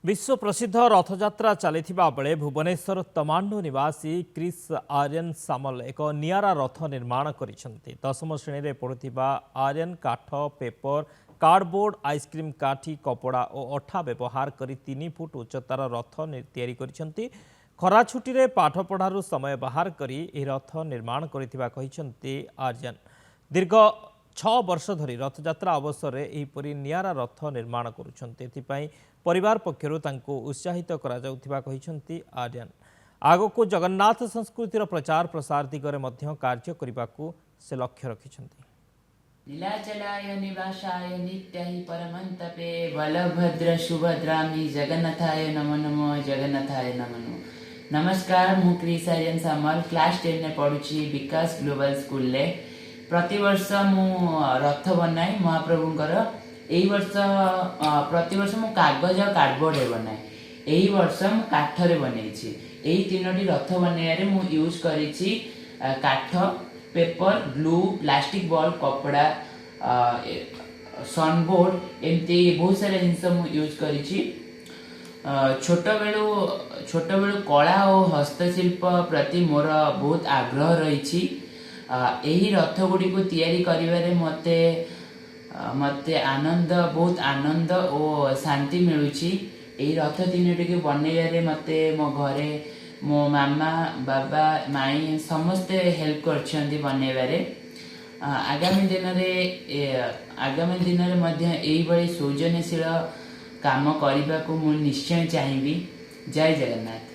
विश्व प्रसिद्ध रथयात्रा चलिथिबा बेले भुवनेश्वर तमांडु निवासी क्रिस आर्यन सामल एक नियारा रथ निर्माण करिसेंती। 10म श्रेणी रे पढुथिबा आर्यन काठ, पेपर, कार्डबोर्ड, आइसक्रीम काठी, कपड़ा और अठा व्यवहार करी 3 फुट उच्चतार रथ तैयारी करिसेंती। खरा छुट्टी रे पाठ पढ़ारु समय बाहर करी एही रथ निर्माण करिथिबा कहिसेंती आर्यन। दीर्घ 6 वर्ष धरी रथयात्रा अवसर में एहीपरि नियारा रथ निर्माण करुछंती। एथिपाई परिवार पक्षरु तांको उत्साहित करा जाउथिबा कहिसेंती आर्यन। आगको जगन्नाथ संस्कृतिर प्रचार प्रसार दिगरे मध्य कार्य करिबाकू से लक्ष्य रखिछंती। नीलाचलाय निवासाय नित्याहि परमंतपे बलभद्र सुभद्रामि जगन्नाथाय नमो नमो जगन्नाथाय नमो नमो। नमस्कार, मु क्रिस आर्यन सामल क्लास 10 ने पढुछि विकास ग्लोबल स्कूल ले। प्रतिवर्ष मु रथ बनाए महाप्रभुंकर। एही वर्ष प्रतिवर्ष मु कागज और कार्डबोर्ड बनाए। एही वर्ष मु काठ रे बनैछि। एही तीनोटी रथ बनाइरे मु यूज करिछि काठ, पेपर, ग्लू, प्लास्टिक बॉल, कपड़ा, सनबोर्ड एमती बहुत सारा जिनस मु यूज करिछि। छोट बेलू कला और हस्तशिल्प प्रति मोर बहुत आग्रह रही। यही रथ गुड़ी को तैयारी करिवारे मते आनंद बहुत आनंद और शांति मिलुछि। यही रथ तीनोटी को बनैबारे मते मो घरे मो मामा बाबा माई समस्ते हेल्प करछन्ती बनैबारे। आगामी दिन रे मध्य एही बड़ी सृजनशील काम करने को निश्चय चाहिए। जय जगन्नाथ।